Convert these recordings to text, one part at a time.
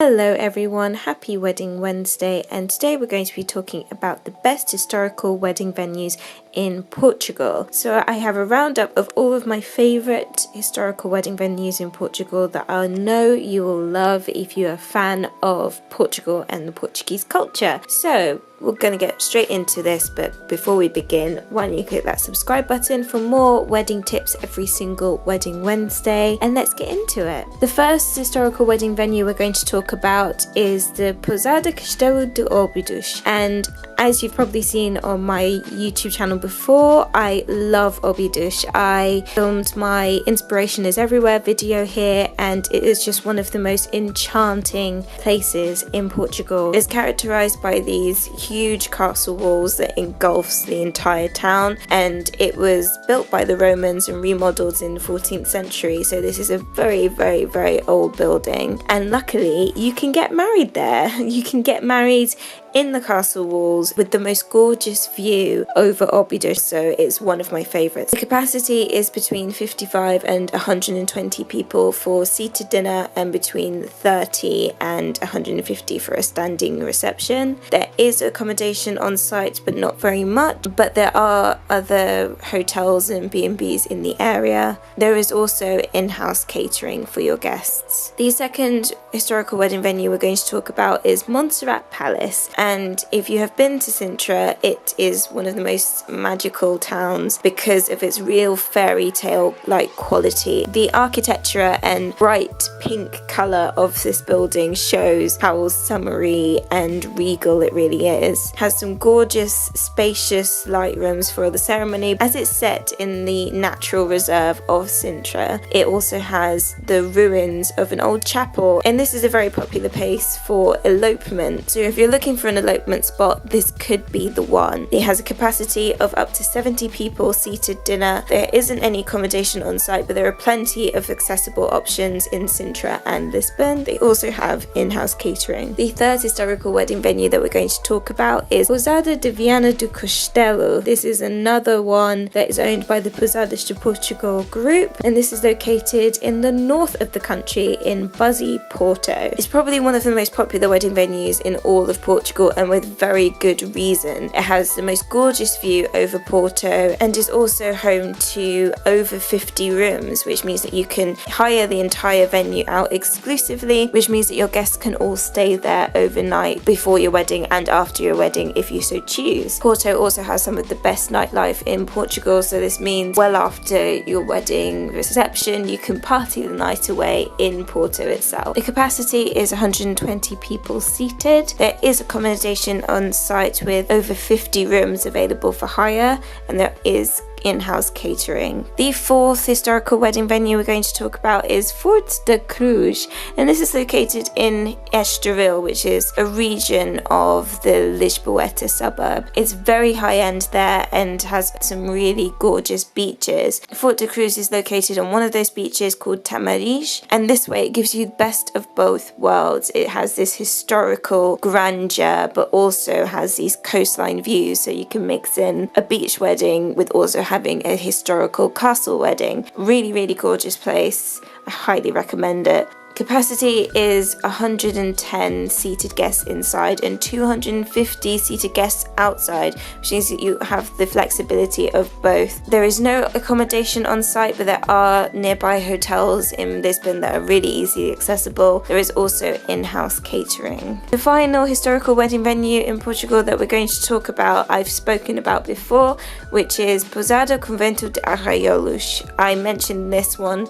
Hello everyone, happy Wedding Wednesday, and today we're going to be talking about the best historical wedding venues in Portugal. So I have a roundup of all of my favourite historical wedding venues in Portugal that I know you will love if you're a fan of Portugal and the Portuguese culture. So we're going to get straight into this, but before we begin, why don't you click that subscribe button for more wedding tips every single Wedding Wednesday, and let's get into it. The first historical wedding venue we're going to talk about is the Pousada Castelo de Óbidos, and as you've probably seen on my YouTube channel before, I love Óbidos. I filmed my Inspiration is Everywhere video here, and it is just one of the most enchanting places in Portugal. It's characterized by these huge castle walls that engulfs the entire town, and it was built by the Romans and remodeled in the 14th century, so this is a very old building, and luckily you can get married there. You can get married in the castle walls with the most gorgeous view over Óbidos, so it's one of my favourites. The capacity is between 55 and 120 people for seated dinner and between 30 and 150 for a standing reception. There is accommodation on site, but not very much, but there are other hotels and B&Bs in the area. There is also in-house catering for your guests. The second historical wedding venue we're going to talk about is Montserrat Palace. And if you have been to Sintra, it is one of the most magical towns because of its real fairy tale-like quality. The architecture and bright pink colour of this building shows how summery and regal it really is. It has some gorgeous, spacious light rooms for the ceremony. As it's set in the natural reserve of Sintra, it also has the ruins of an old chapel, and this is a very popular place for elopement. So if you're looking for an elopement spot, this could be the one. It has a capacity of up to 70 people seated dinner. There isn't any accommodation on site, but there are plenty of accessible options in Sintra and Lisbon. They also have in-house catering. The third historical wedding venue that we're going to talk about is Pousada de Viana do Castelo. This is another one that is owned by the Pousadas de Portugal group, and this is located in the north of the country in Buzzy, Porto. It's probably one of the most popular wedding venues in all of Portugal, and with very good reason. It has the most gorgeous view over Porto and is also home to over 50 rooms, which means that you can hire the entire venue out exclusively, which means that your guests can all stay there overnight before your wedding and after your wedding if you so choose. Porto also has some of the best nightlife in Portugal, so this means well after your wedding reception you can party the night away in Porto itself. The capacity is 120 people seated. There is accommodation on site with over 50 rooms available for hire, and there is in-house catering. The fourth historical wedding venue we're going to talk about is Forte Da Cruz, and this is located in Estoril, which is a region of the Lisboeta suburb. It's very high-end there and has some really gorgeous beaches. Forte Da Cruz is located on one of those beaches called Tamariz, and this way it gives you the best of both worlds. It has this historical grandeur, but also has these coastline views, so you can mix in a beach wedding with also having a historical castle wedding. Really gorgeous place. I highly recommend it. Capacity is 110 seated guests inside and 250 seated guests outside, which means that you have the flexibility of both. There is no accommodation on site, but there are nearby hotels in Lisbon that are really easily accessible. There is also in-house catering. The final historical wedding venue in Portugal that we're going to talk about, I've spoken about before, which is Pasado Convent de Arraiolos. I mentioned this one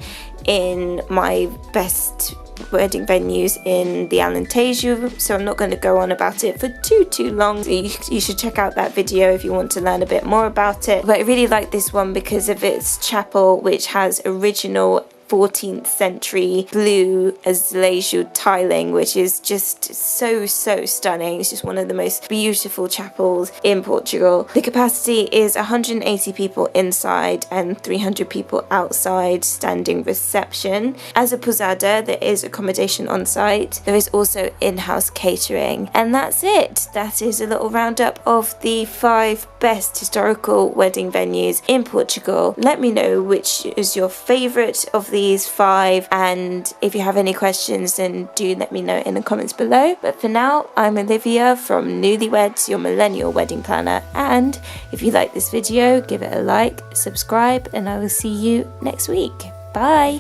in my best wedding venues in the Alentejo, so I'm not going to go on about it for too long. You should check out that video if you want to learn a bit more about it. But I really like this one because of its chapel, which has original 14th century blue azulejo tiling, which is just so stunning. It's just one of the most beautiful chapels in Portugal. The capacity is 180 people inside and 300 people outside, standing reception. As a pousada, there is accommodation on site. There is also in-house catering, and that's it. That is a little roundup of the 5 best historical wedding venues in Portugal. Let me know which is your favorite of the please 5. And if you have any questions, then do let me know in the comments below. But for now, I'm Olivia from Nulyweds, your millennial wedding planner. And if you like this video, give it a like, subscribe, and I will see you next week. Bye!